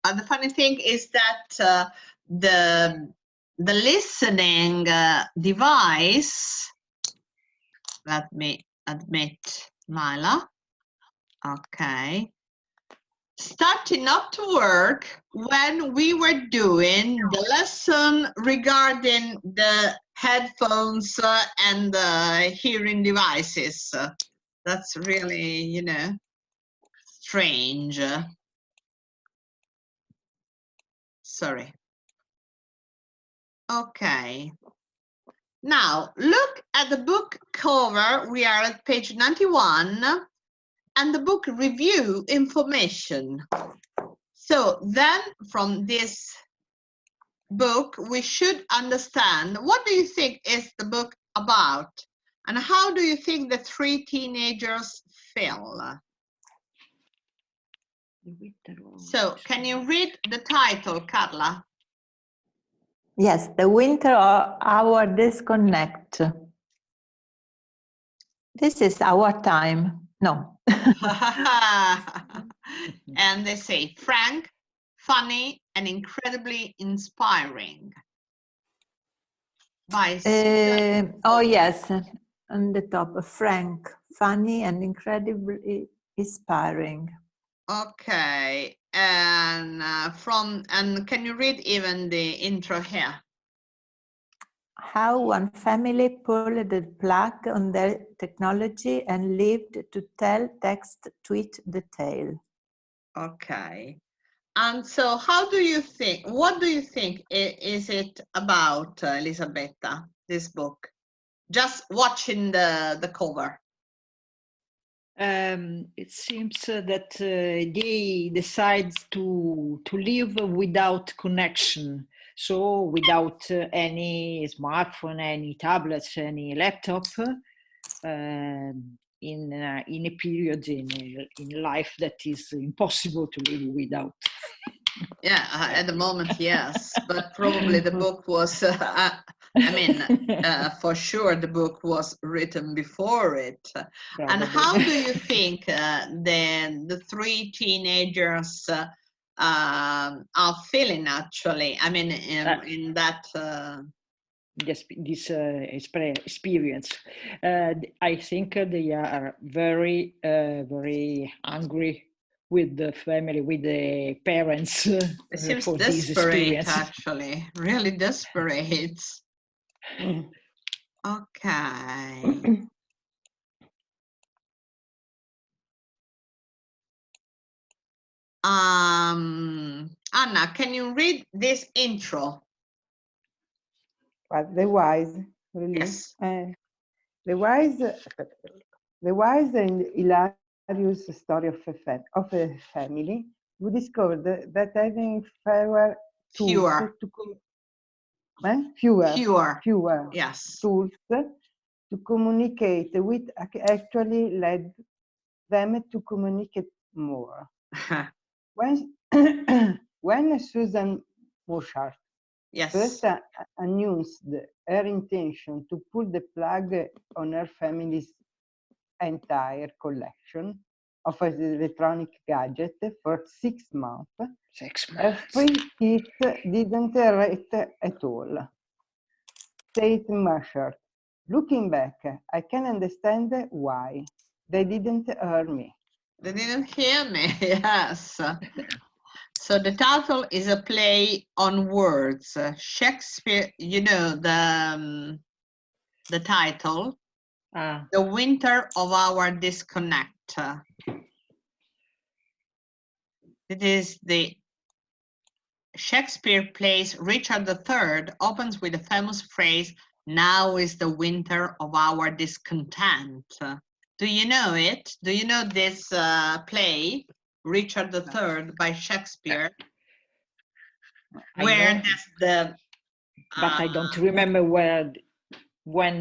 the funny thing is that the listening device, let me admit, Nyla, okay, started not to work when we were doing the lesson regarding the headphones and the hearing devices. That's really, you know, strange. Sorry. Okay. Now, look at the book cover. We are at page 91, and the book review information. So then from this book, we should understand, what do you think is the book about? And how do you think the three teenagers feel? So can you read the title, Carla? Yes, the winter of our disconnect. This is our time. No. And they say frank, funny, and incredibly inspiring. By oh yes, on the top, frank, funny, and incredibly inspiring. Okay, and and can you read even the intro here? How one family pulled the plug on their technology and lived to tell, text, tweet the tale. Okay, and so how do you think, what do you think is it about, Elisabetta, this book? Just watching the cover. It seems that they decide to live without connection, so without any smartphone, any tablets, any laptop, in a period in life that is impossible to live without. Yeah, at the moment, yes, but probably the book was, I mean, for sure the book was written before it. Probably. And how do you think the three teenagers are feeling actually? I mean, in that... this experience. I think they are very, very angry with the family, with the parents. It seems for desperate, this experience. Actually, really desperate. Okay. Anna, can you read this intro? But the wise, really? Yes. The wise and hilarious story of a family who discovered that having fewer tools yes. tools to communicate with actually led them to communicate more. When Susan Mouchard first announced her intention to pull the plug on her family's entire collection of electronic gadgets for 6 months. 6 months. Her three kids didn't rate at all. Said Mouchard. Looking back, I can understand why. They didn't hear me. They didn't hear me, yes. So the title is a play on words. Shakespeare, you know the title, The Winter of Our Disconnect. It is the Shakespeare plays Richard III opens with the famous phrase, "Now is the winter of our discontent." Do you know it? Do you know this play, Richard III by Shakespeare? Where does the... But I don't remember when we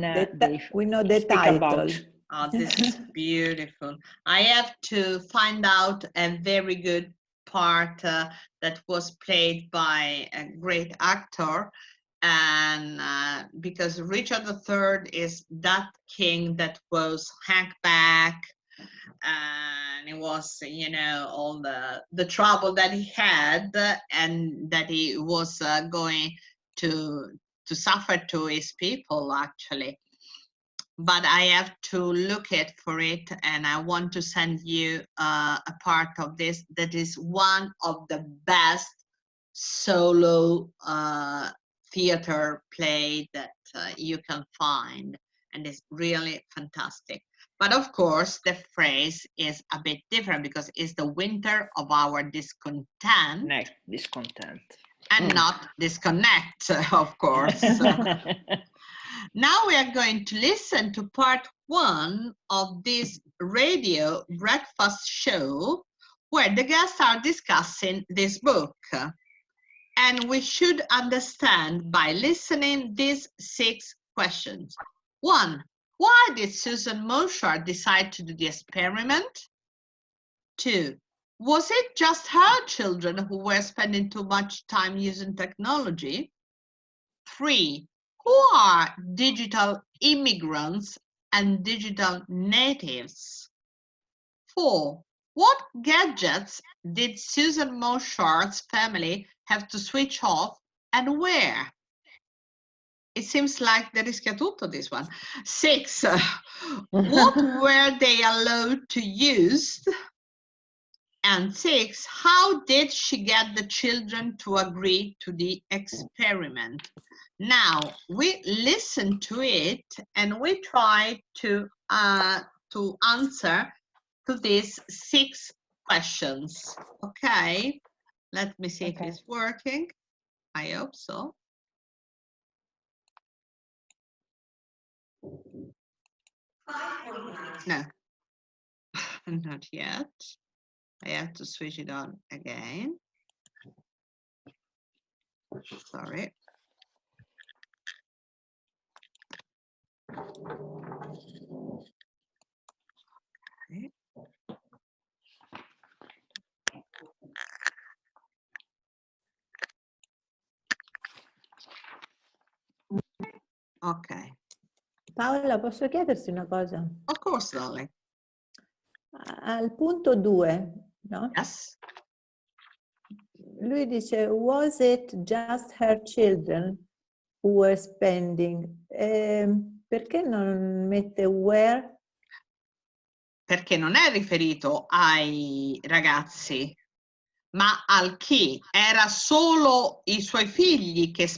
know the title. About. Oh, this is beautiful. I have to find out a very good part that was played by a great actor, and because Richard III is that king that was hung back and it was, you know, all the trouble that he had, and that he was going to suffer to his people, actually. But I have to look at for it, and I want to send you a part of this that is one of the best solo theater play that you can find, and it's really fantastic. But of course, the phrase is a bit different because it's the winter of our discontent. Discontent. And not disconnect, of course. Now we are going to listen to part 1 of this radio breakfast show where the guests are discussing this book. And we should understand by listening these 6 questions. 1, why did Susan Mouchard decide to do the experiment? 2, was it just her children who were spending too much time using technology? 3, who are digital immigrants and digital natives? 4, what gadgets did Susan Mouchard's family have to switch off and where? It seems like there rischia tutto, this one. 6, what were they allowed to use? And 6, how did she get the children to agree to the experiment? Now we listen to it and we try to answer to these 6 questions. Okay, let me see if it's working. I hope so. No, not yet. I have to switch it on again. Sorry. Okay. Ok. Paola, posso chiederti una cosa? Of course, darling. Al punto 2, no? Yes. Lui dice, was it just her children who were spending? Perché non mette where? Perché non è riferito ai ragazzi, ma al chi. Era solo i suoi figli che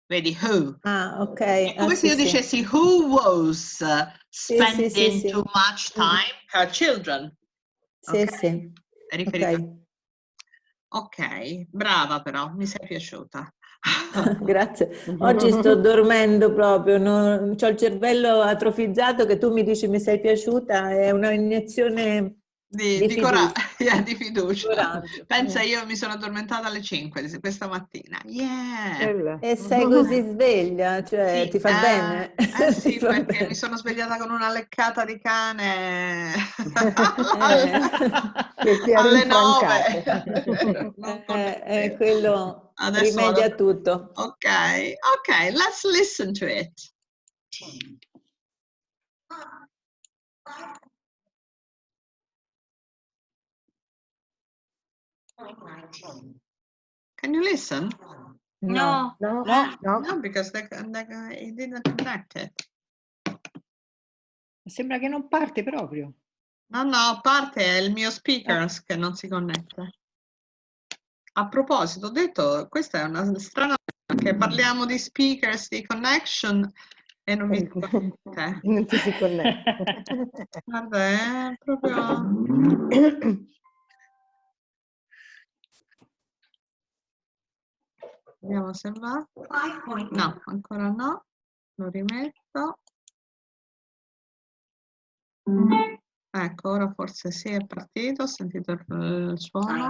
vedi, who. Ah, ok. È come se io dicessi who was spending too much time, her children. Sì, Okay? sì. È riferito. Ok, brava però, mi sei piaciuta. Grazie. Oggi sto dormendo proprio, ho il cervello atrofizzato che tu mi dici mi sei piaciuta, è una iniezione di fiducia. Di fiducia. Coraggio. Pensa, io mi sono addormentata alle 5 questa mattina. Yeah. E sei così sveglia, cioè Sì, ti fa bene? sì, Ti fa perché bene. mi sono svegliata con una leccata di cane Che ti ha alle rinfrancato. 9. Quello Adesso rimedia tutto. Ok, let's listen to it. Can you listen? No. No, because it didn't connect it. Sembra che non parte proprio. No, parte è il mio speakers che non si connette. A proposito, ho detto, questa è una strana che parliamo di speakers, di connection e non mi si connette. Non ti si connette. Guarda, è proprio... Vediamo se va. No, ancora no. Lo rimetto. Ecco, ora forse sì, è partito, ho sentito il suono,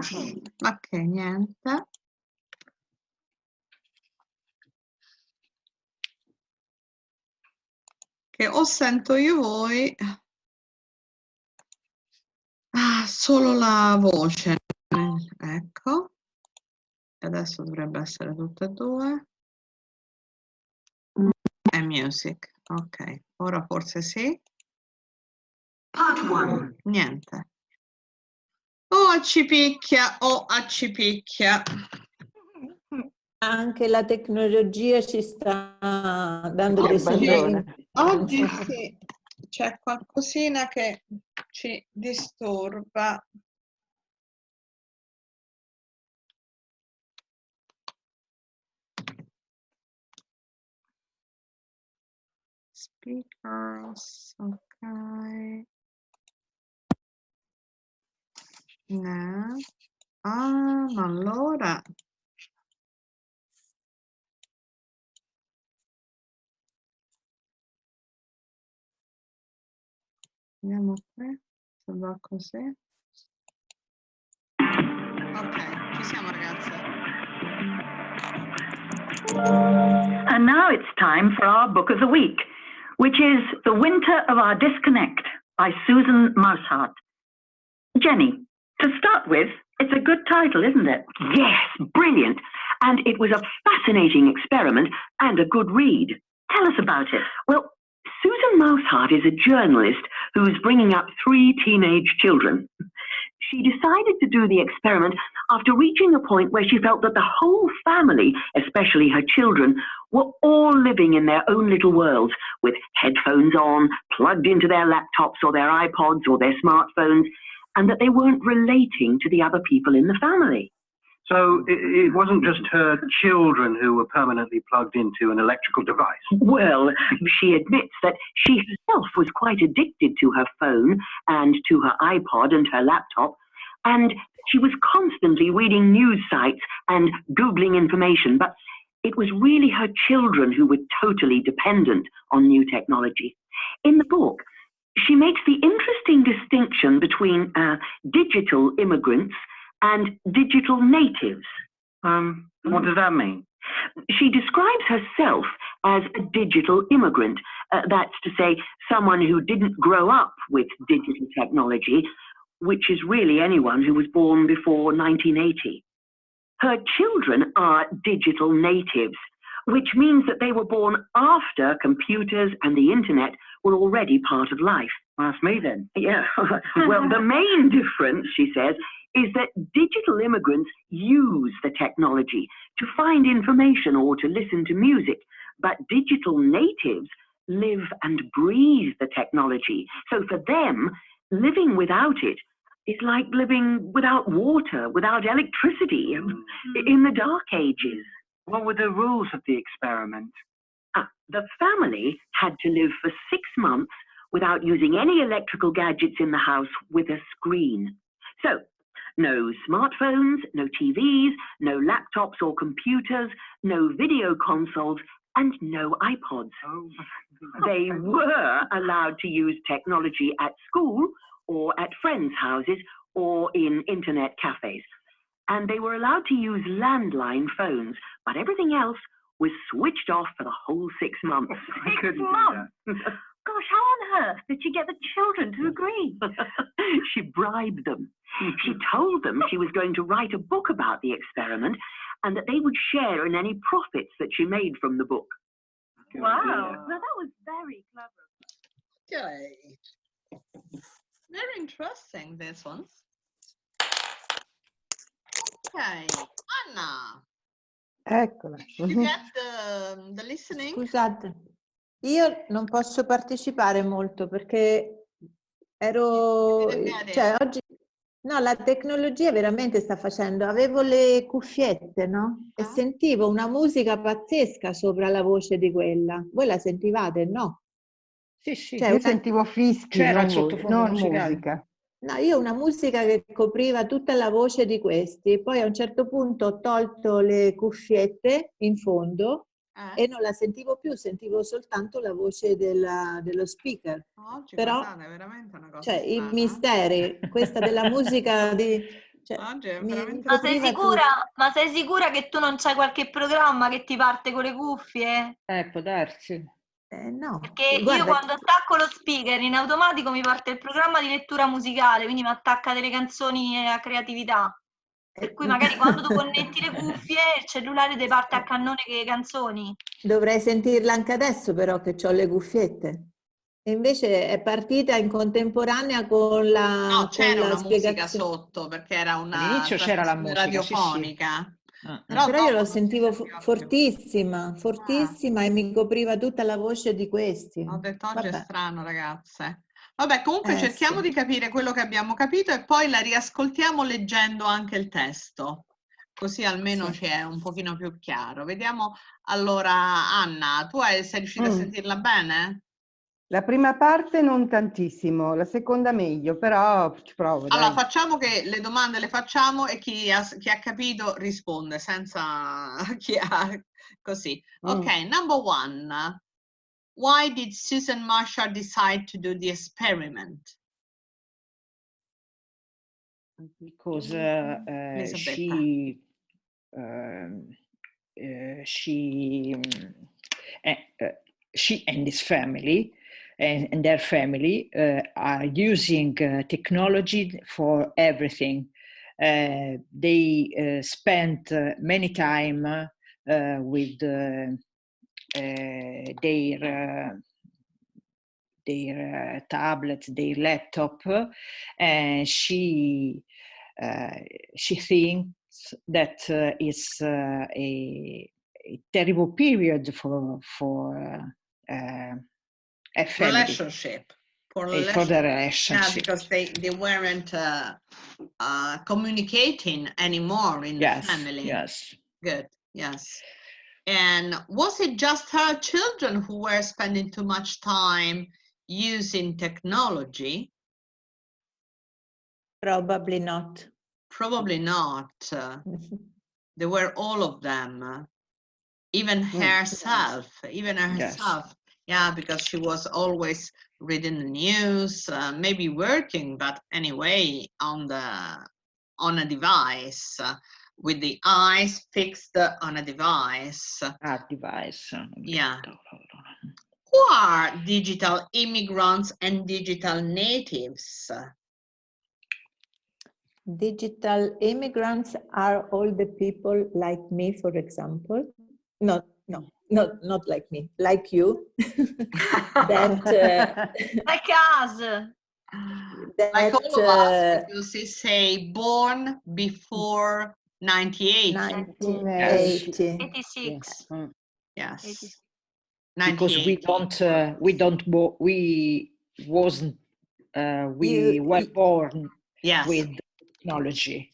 ma che niente. Che o sento io voi, solo la voce. Ecco. Adesso dovrebbe essere tutte e 2. E music, ok. Ora forse sì. Part 1. Niente. O accipicchia o accipicchia. Anche la tecnologia ci sta dando dei segnali. Oggi sì, c'è qualcosina che ci disturba. Speakers, ok. No. Ah, ma allora. Andiamo qui, se va così. Ok, ci siamo ragazze. And now it's time for our book of the week, which is The Winter of Our Disconnect by Susan Mousehart. Jenny, to start with, it's a good title, isn't it? Yes, brilliant. And it was a fascinating experiment and a good read. Tell us about it. Well, Susan Mousehart is a journalist who's bringing up 3 teenage children. She decided to do the experiment after reaching a point where she felt that the whole family, especially her children, were all living in their own little worlds with headphones on, plugged into their laptops or their iPods or their smartphones, and that they weren't relating to the other people in the family. So it wasn't just her children who were permanently plugged into an electrical device? Well, she admits that she herself was quite addicted to her phone and to her iPod and her laptop, and she was constantly reading news sites and Googling information, but it was really her children who were totally dependent on new technology. In the book, she makes the interesting distinction between digital immigrants and digital natives. What does that mean? She describes herself as a digital immigrant. That's to say, someone who didn't grow up with digital technology, which is really anyone who was born before 1980. Her children are digital natives, which means that they were born after computers and the internet were already part of life. That's me then. Yeah. Well, the main difference, she says, is that digital immigrants use the technology to find information or to listen to music, but digital natives live and breathe the technology. So for them, living without it is like living without water, without electricity, in the dark ages. What were the rules of the experiment? The family had to live for 6 months without using any electrical gadgets in the house with a screen. So, no smartphones, no TVs, no laptops or computers, no video consoles, and no iPods. Oh. They were allowed to use technology at school or at friends' houses or in internet cafes. And they were allowed to use landline phones, but everything else was switched off for the whole 6 months. I couldn't do that. Gosh, how on earth did she get the children to agree? She bribed them. She told them she was going to write a book about the experiment and that they would share in any profits that she made from the book. Wow, no, that was very clever. Okay. Very interesting, this one. Okay, Anna. Eccola. You get the listening? Scusate, io non posso partecipare molto perché ero, cioè oggi, no, la tecnologia veramente sta facendo, avevo le cuffiette, no? E sentivo una musica pazzesca sopra la voce di quella. Voi la sentivate, no? Sì, sì. Cioè, Io sentivo fischi, c'era il non sottofondo musicale. musica. No, io una musica che copriva tutta la voce di questi, poi a un certo punto ho tolto le cuffiette in fondo e non la sentivo più, sentivo soltanto la voce dello speaker. Oggi, però guardate, è veramente una cosa cioè i strana. misteri, questa della musica di... Cioè, Oggi è mi veramente... Ma sei copriva sicura? tutto. Ma sei sicura che tu non c'hai qualche programma che ti parte con le cuffie? Può darsi. No, Perché io guarda, quando attacco lo speaker in automatico mi parte il programma di lettura musicale, quindi mi attacca delle canzoni a creatività. Per cui magari quando tu connetti le cuffie il cellulare ti parte a cannone che canzoni. dovrei sentirla anche adesso però che ho le cuffiette. invece è partita in contemporanea con la, no, c'era una musica spiegazione sotto perché era una All'inizio c'era la musica, radiofonica. sì, sì. Però io lo dopo sentivo non si sentiva più. fortissima, fortissima e mi copriva tutta la voce di questi. Ho detto oggi è Vabbè. strano, ragazze. Vabbè, comunque cerchiamo Sì. di capire quello che abbiamo capito e poi la riascoltiamo leggendo anche il testo. Così almeno Sì. ci è un pochino più chiaro. Vediamo, allora, Anna, tu sei riuscita a sentirla bene? La prima parte non tantissimo, la seconda meglio, però ci provo, Allora, dai. facciamo che le domande le facciamo e chi ha capito risponde, senza chi ha così. Ok, number one. Why did Susan Marshall decide to do the experiment? Because she and his family and their family are using technology for everything. They spent many time with their tablets, their laptop, and she thinks that it's a terrible period for a family. Relationship. For the relationship. Yeah, because they weren't communicating anymore in the family. Yes. Good. Yes. And was it just her children who were spending too much time using technology? Probably not. Probably not. There were all of them. Even herself. Yes. Yeah, because she was always reading the news, maybe working, but anyway, on a device, with the eyes fixed on a device. Device. Yeah. Who are digital immigrants and digital natives? Digital immigrants are all the people like me, for example. Not like me, like you. That like us. Like all of us, because they say born before 1980. 86. Yes. 86. Because we were born with technology.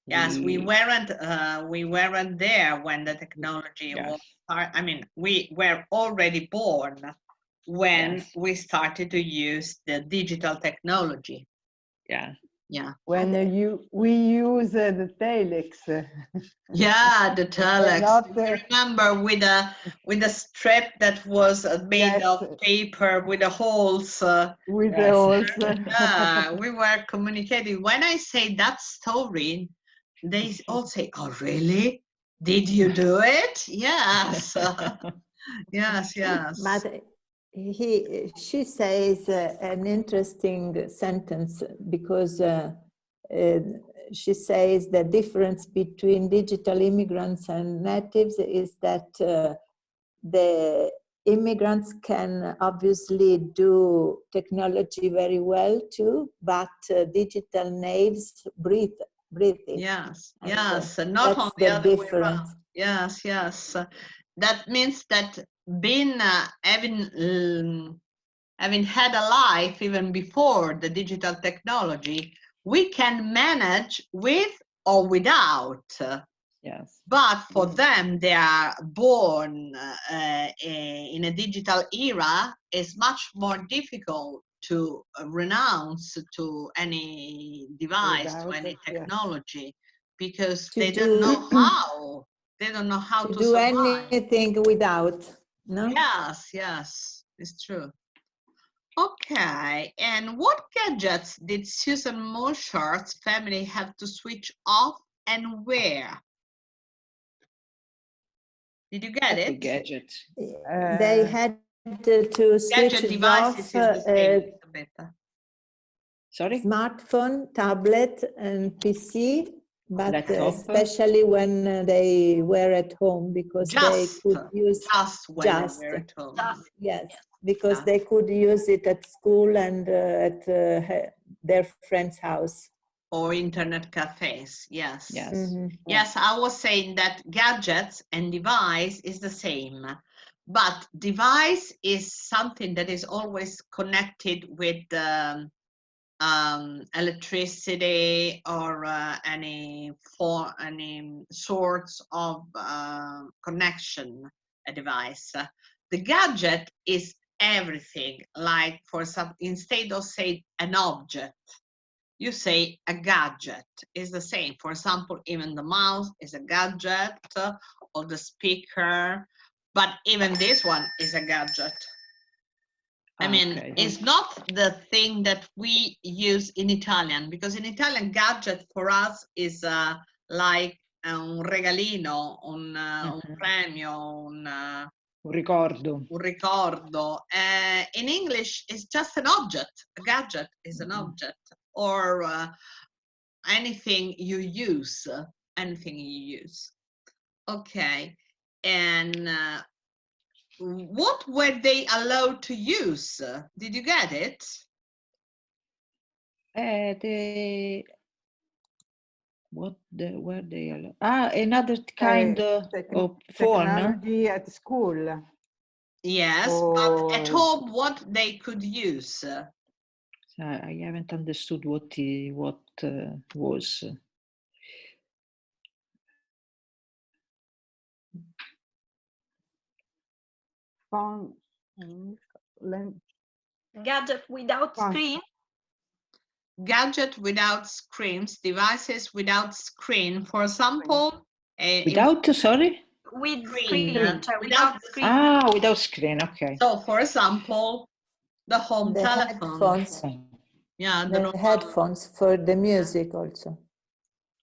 Yes, we weren't there when the technology was. I mean, we were already born when we started to use the digital technology. Yeah. When we use the telex. Yeah, the telex. I remember with a strip that was made of paper with the holes. With the holes. Yeah, we were communicating. When I say that story, they all say, "Oh, really? Did you do it?" Yes. Yes. But she says an interesting sentence, because she says the difference between digital immigrants and natives is that the immigrants can obviously do technology very well too, but digital natives breathe it. Yes, and yes, not on the other way around. Yes. That means that being having had a life even before the digital technology, we can manage with or without. Yes. But for them, they are born in a digital era. It's much more difficult to renounce to any device, to any technology, because they don't know how. They don't know how to do survive. anything without. No? Yes, it's true. Okay, and what gadgets did Susan Moshart's family have to switch off and where? Did you get it? Gadget. They had to switch it off. Sorry? Smartphone, tablet, and PC, but especially when they were at home, because they could use just when they were at home. Yes. because they could use it at school and at their friend's house. Or internet cafes, yes. Yes. Mm-hmm. Yes, I was saying that gadgets and device is the same, but device is something that is always connected with electricity or any sorts of connection, a device. The gadget is everything, like for some, instead of say an object, you say a gadget is the same. For example, even the mouse is a gadget, or the speaker, but even this one is a gadget. I mean, Okay. it's not the thing that we use in Italian, because in Italian, gadget for us is like un regalino, un premio, un ricordo. Un ricordo. In English, it's just an object. A gadget is an object, or anything you use. Anything you use. Okay. And what were they allowed to use? Did you get it? Were they allowed? Another kind of phone. Technology at school. Yes, but at home, what they could use? I haven't understood what was. Phone. Gadget without screen? Gadget without screens, devices without screen. For example, without, sorry? With screen. without screen. Ah, without screen, okay. So, for example, the home telephone. Headphones. Yeah, the headphones for the music also.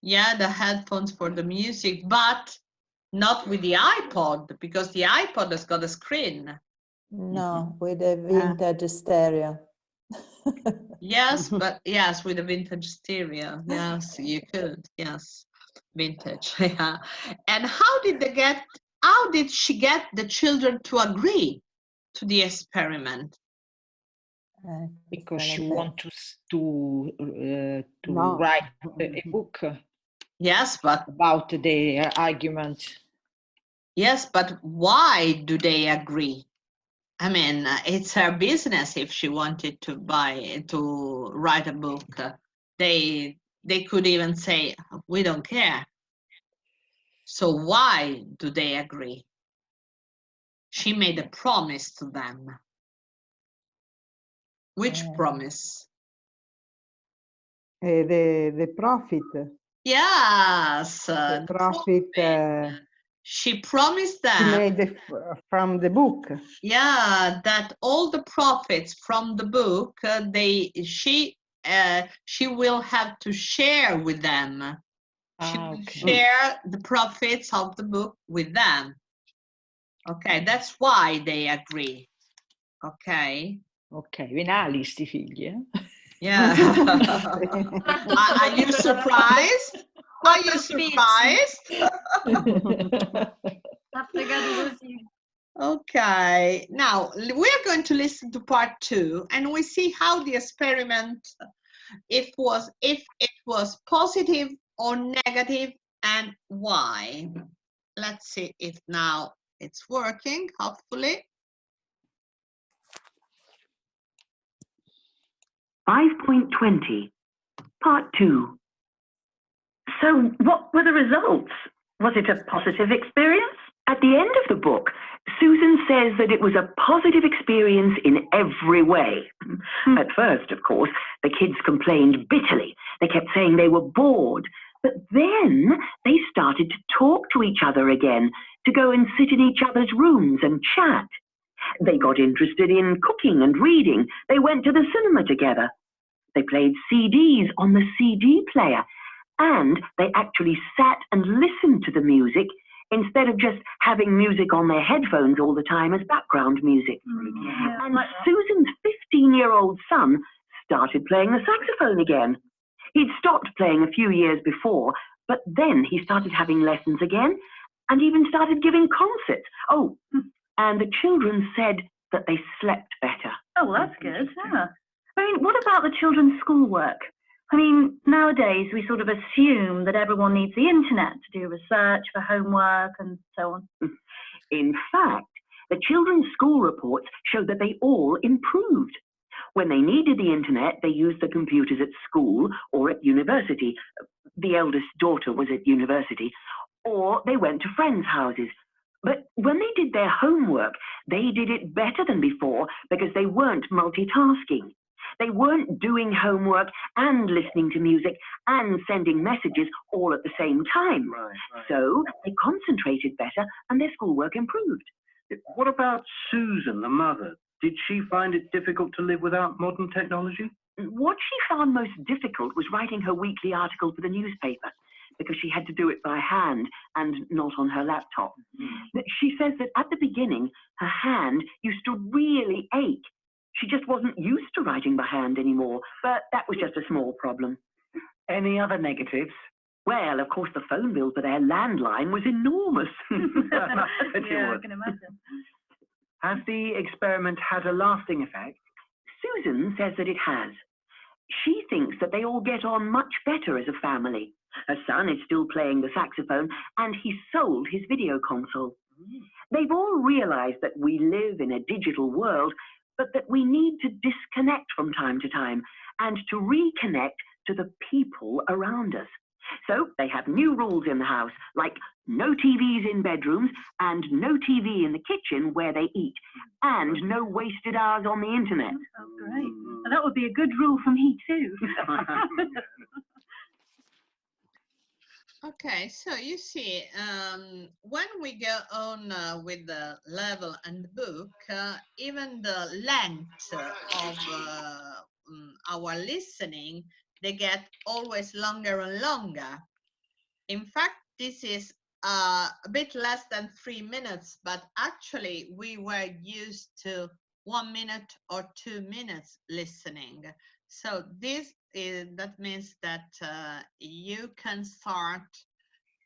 Yeah, the headphones for the music, but not with the iPod, because the iPod has got a screen. No, with a vintage stereo. Yes, but yes, with a vintage stereo. Yes, you could. Yes, vintage. Yeah. And how did she get the children to agree to the experiment? Because she wants to write a book. Yes, but about the argument. Yes, but why do they agree? I mean, it's her business. If she wanted to write a book, they could even say, we don't care. So why do they agree? She made a promise to them. Which promise? The profit. Yes, the profit. She promised them. She made from the book. Yeah, that all the profits from the book, she will have to share with them. She will share the profits of the book with them. Okay, that's why they agree. Okay. Ok, venali sti figli, eh? Yeah. Are you surprised? Are you surprised? Okay, now we're going to listen to part 2, and we see how the experiment, if it was positive or negative, and why. Let's see if now it's working, hopefully. 5.20, part 2. So what were the results? Was it a positive experience? At the end of the book, Susan says that it was a positive experience in every way. At first, of course, the kids complained bitterly. They kept saying they were bored. But then they started to talk to each other again, to go and sit in each other's rooms and chat. They got interested in cooking and reading. They went to the cinema together. They played CDs on the CD player. And they actually sat and listened to the music instead of just having music on their headphones all the time as background music. And Susan's 15-year-old son started playing the saxophone again. He'd stopped playing a few years before, but then he started having lessons again and even started giving concerts. Oh, and the children said that they slept better. Oh, well, that's good. Yeah. I mean, what about the children's schoolwork? I mean, nowadays we sort of assume that everyone needs the internet to do research for homework and so on. In fact, the children's school reports show that they all improved. When they needed the internet, they used the computers at school or at university. The eldest daughter was at university. Or they went to friends' houses. But when they did their homework, they did it better than before because they weren't multitasking. They weren't doing homework and listening to music and sending messages all at the same time. Right. So they concentrated better and their schoolwork improved. What about Susan, the mother? Did she find it difficult to live without modern technology? What she found most difficult was writing her weekly article for the newspaper, because she had to do it by hand and not on her laptop. She says that at the beginning, her hand used to really ache. She just wasn't used to writing by hand anymore, but that was just a small problem. Any other negatives? Well, of course, the phone bill for their landline was enormous. Yeah, I can imagine. Has the experiment had a lasting effect? Susan says that it has. She thinks that they all get on much better as a family. Her son is still playing the saxophone, and he sold his video console. They've all realized that we live in a digital world, but that we need to disconnect from time to time and to reconnect to the people around us. So they have new rules in the house, like no TVs in bedrooms and no TV in the kitchen where they eat, and no wasted hours on the internet. Oh, great. And that would be a good rule for me too. Okay, so you see, when we go on with the level and the book, even the length of our listening, they get always longer and longer. In fact, this is a bit less than 3 minutes, but actually we were used to 1 minute or 2 minutes listening. So that means that you can start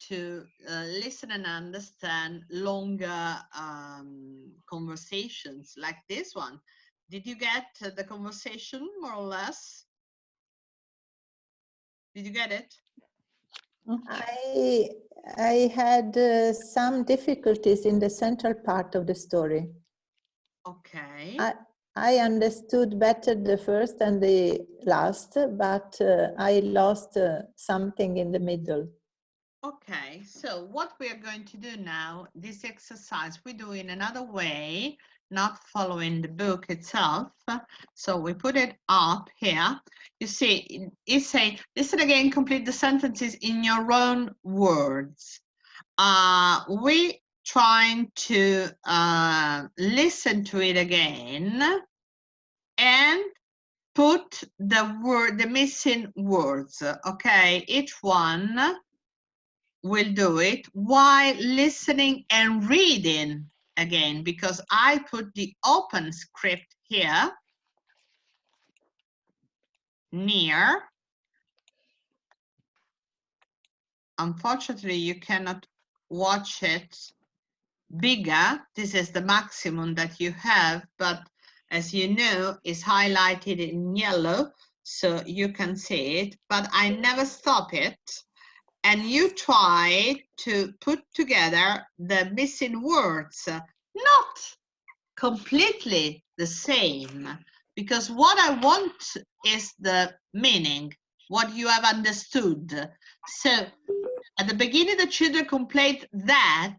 to listen and understand longer conversations like this one. Did you get the conversation more or less? Did you get it? I had some difficulties in the central part of the story. Okay. I understood better the first and the last, but I lost something in the middle. Okay, so what we are going to do now, this exercise we do in another way, not following the book itself. So we put it up here. You see, it say, listen again, complete the sentences in your own words. We trying to listen to it again and put the missing words. Okay, each one will do it while listening and reading again, because I put the open script here near. Unfortunately, you cannot watch it bigger. This is the maximum that you have, but as you know, it's highlighted in yellow, so you can see it, but I never stop it. And you try to put together the missing words, not completely the same, because what I want is the meaning, what you have understood. So at the beginning, the children complete that,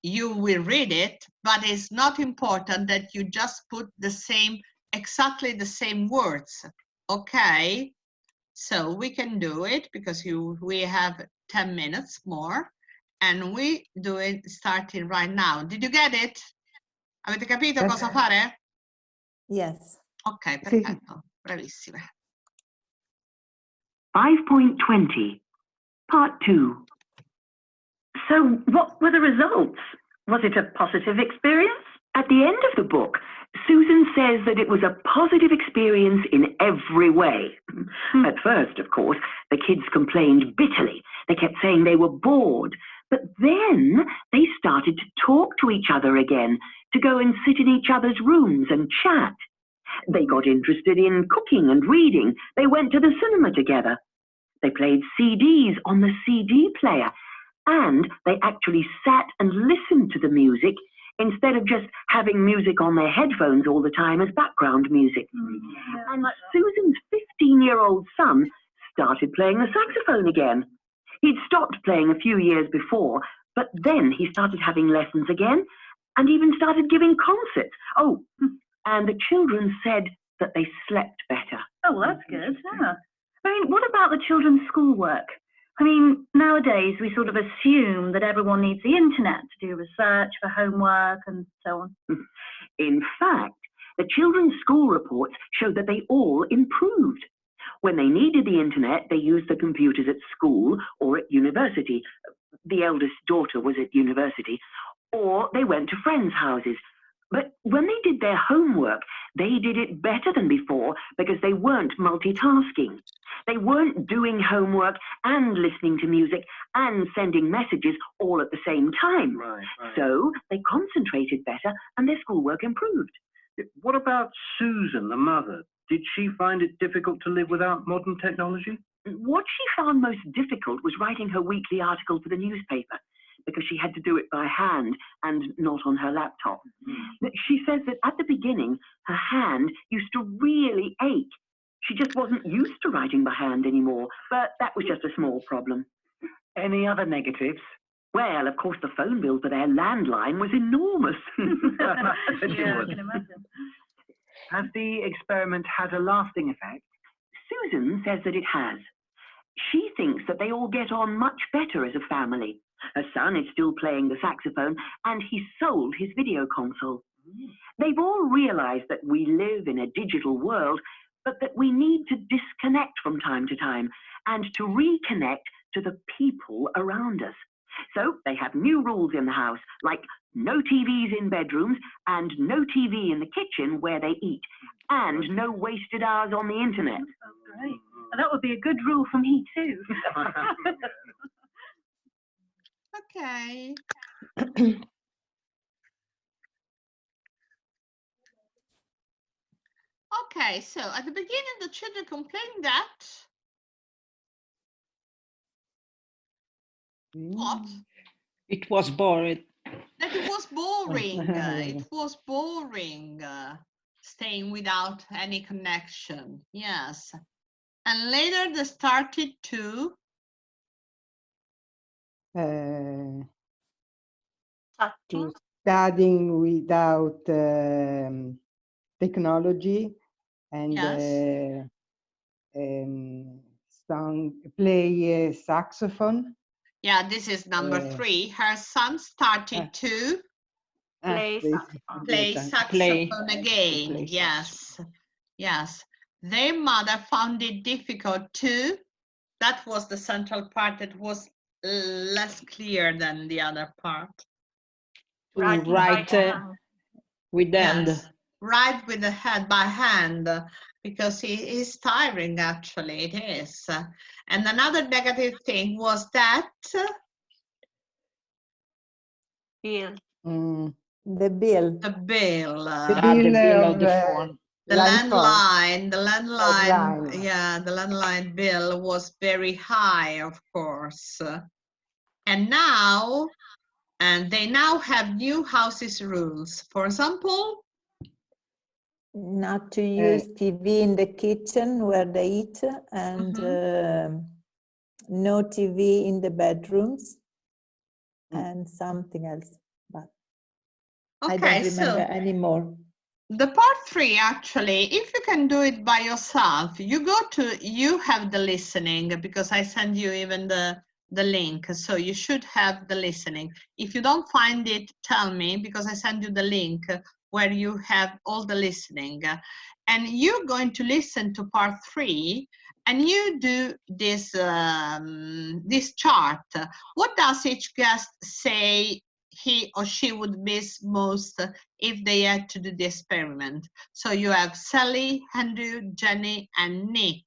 you will read it, but it's not important that you just put the same, exactly the same words, okay? So we can do it because we have 10 minutes more, and we do it starting right now. Did you get it? Avete capito cosa fare? Yes. Ok, perfetto. Bravissime. 5.20, Part 2. So what were the results? Was it a positive experience? At the end of the book, Susan says that it was a positive experience in every way. At first, of course, the kids complained bitterly. They kept saying they were bored. But then they started to talk to each other again, to go and sit in each other's rooms and chat. They got interested in cooking and reading. They went to the cinema together. They played CDs on the CD player, and they actually sat and listened to the music instead of just having music on their headphones all the time as background music. And Susan's 15-year-old son started playing the saxophone again. He'd stopped playing a few years before, but then he started having lessons again and even started giving concerts. Oh, and the children said that they slept better. Oh, well, that's good. Yeah. I mean, what about the children's schoolwork? I mean, nowadays we sort of assume that everyone needs the internet to do research for homework and so on. In fact, the children's school reports showed that they all improved. When they needed the internet, they used the computers at school or at university. The eldest daughter was at university. Or they went to friends' houses. But when they did their homework, they did it better than before because they weren't multitasking. They weren't doing Homework and listening to music and sending messages all at the same time. Right. So they concentrated better and their schoolwork improved. What about Susan, the mother? Did she find it difficult to live without modern technology? What she found most difficult was writing her weekly article for the newspaper, because she had to do it by hand and not on her laptop. She says that at the beginning, her hand used to really ache. She just wasn't used to writing by hand anymore, but that was just a small problem. Any other negatives? Well, of course, the phone bill for their landline was enormous. Yeah, I can imagine. Has the experiment had a lasting effect? Susan says that it has. She thinks that they all get on much better as a family. Her son is still playing the saxophone, and he sold his video console. They've all realized that we live in a digital world, but that we need to disconnect from time to time and to reconnect to the people around us. So they have new rules in the house, like no TVs in bedrooms and no TV in the kitchen where they eat, and no wasted hours on the internet. Oh, great. And that would be a good rule for me too. Okay. Okay, so at the beginning, the children complained that what? It was boring. That it was boring. It was boring staying without any connection. Yes. And later they started to studying without technology and yes. Play saxophone. Yeah, this is number 3. Her son started to play saxophone again. Yes, yes. Their mother found it difficult too. That was the central part that was less clear than the other part. Write with the hand. Yes. Write with the hand, by hand, because it is tiring, actually, it is. And another negative thing was that The bill. The bill. The bill of the phone. The landline, yeah, the landline bill was very high, of course. And now, they now have new houses rules. For example, not to use TV in the kitchen where they eat, and no TV in the bedrooms, and something else, but I don't remember anymore. The part 3, actually, if you can do it by yourself, you have the listening, because I send you even the link, so you should have the listening. If you don't find it, tell me, because I send you the link where you have all the listening. And you're going to listen to part 3, and you do this, this chart. What does each guest say he or she would miss most if they had to do the experiment? So you have Sally, Andrew, Jenny, and Nick.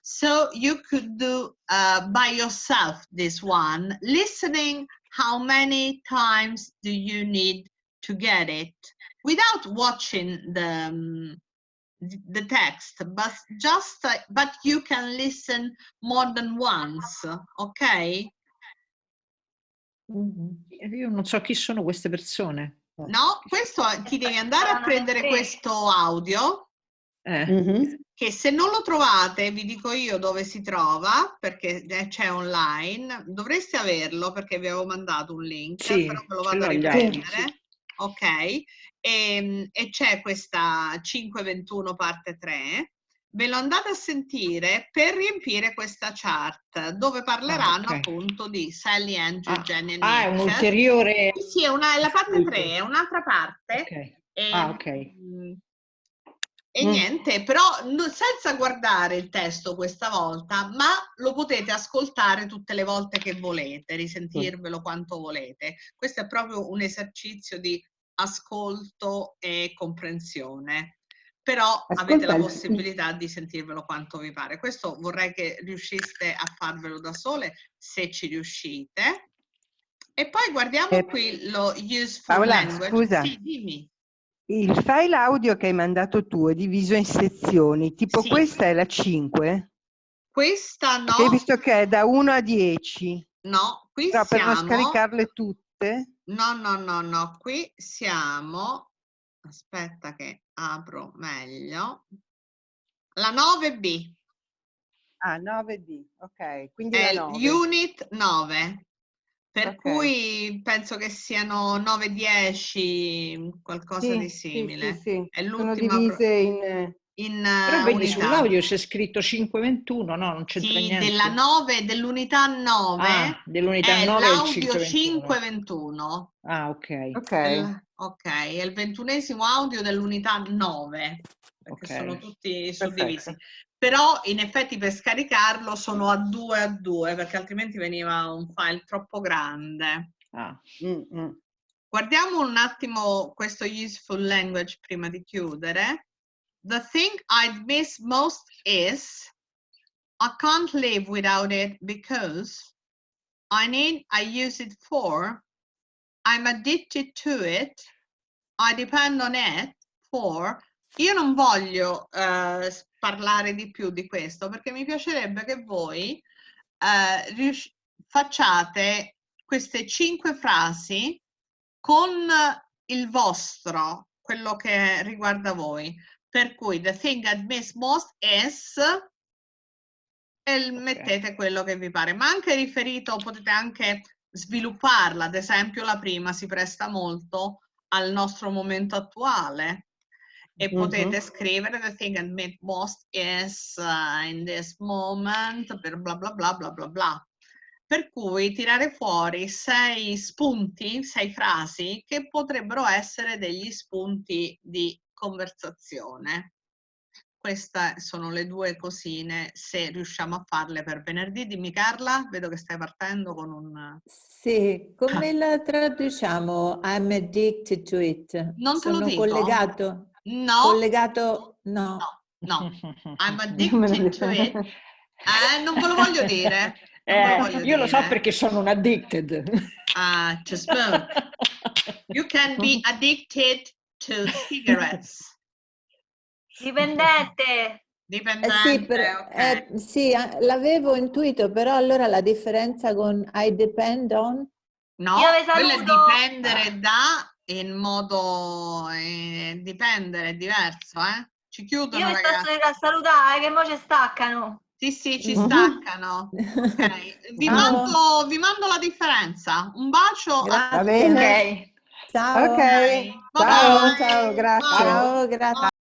So you could do by yourself this one. Listening, how many times do you need to get it without watching the text, but you can listen more than once, ok? Io non so chi sono queste persone. No, questo ti devi andare a prendere questo audio, che se non lo trovate, vi dico io dove si trova, perché c'è online, dovreste averlo perché vi avevo mandato un link, sì, però ve lo vado a riprendere, ok? E c'è questa 521 parte 3, ve lo andate a sentire per riempire questa chart, dove parleranno appunto di Sally, Andrew, Jenny e Nick. È un ulteriore... Sì, è la parte 3, è un'altra parte. E niente, però senza guardare il testo questa volta, ma lo potete ascoltare tutte le volte che volete, risentirvelo quanto volete. Questo è proprio un esercizio di ascolto e comprensione, però avete la possibilità di sentirvelo quanto vi pare. Questo vorrei che riusciste a farvelo da sole, se ci riuscite. E poi guardiamo qui lo useful Paola, language. Scusa. Sì, dimmi. Il file audio che hai mandato tu è diviso in sezioni, tipo questa è la 5? Questa no. Perché hai visto che è da 1 a 10? No, qui però siamo... per non scaricarle tutte? No, qui siamo... Aspetta che apro meglio. La 9B. Ah, 9B, ok. Quindi è la 9. Unit 9. Per cui penso che siano 9-10, qualcosa di simile. Sì. È Sono l'ultima divise in però vedi unità. sull'audio c'è scritto 521, no, non c'entra niente. Della 9, dell'unità 9, dell'unità è 9 l'audio è il 521. Ok. Ok, è il 21esimo audio dell'unità 9, perché sono tutti suddivisi. Però in effetti per scaricarlo sono a 2, perché altrimenti veniva un file troppo grande. Guardiamo un attimo questo useful language prima di chiudere. The thing I'd miss most is I can't live without it because I use it for, I'm addicted to it, I depend on it for. Io non voglio parlare di più di questo perché mi piacerebbe che voi facciate queste 5 frasi con il vostro, quello che riguarda voi. Per cui the thing I miss most is, e mettete quello che vi pare, ma anche riferito, potete anche svilupparla. Ad esempio la prima si presta molto al nostro momento attuale. E potete scrivere the thing I miss most is in this moment, per bla bla bla bla bla bla. Per cui tirare fuori 6 spunti, 6 frasi che potrebbero essere degli spunti di conversazione. Queste sono le 2 cosine, se riusciamo a farle per venerdì. Dimmi Carla, vedo che stai partendo con un... Sì, come la traduciamo? I'm addicted to it. Non te lo Sono dico. collegato? No. Collegato? No. I'm addicted to it. Non ve lo voglio dire. Io lo so perché sono un addicted. To smoke. You can be addicted to cigarettes. Dipendente. Sì, l'avevo intuito, però allora la differenza con I depend on? No, quello è dipendere da, in modo dipendere, è diverso, Ci chiudono, io ragazzi. Io mi sto a salutare, che mo ci staccano. Sì, ci staccano. Ok, vi mando la differenza. Un bacio. Grazie. Va bene. Ciao. Ok. Ciao, grazie. Ciao, grazie.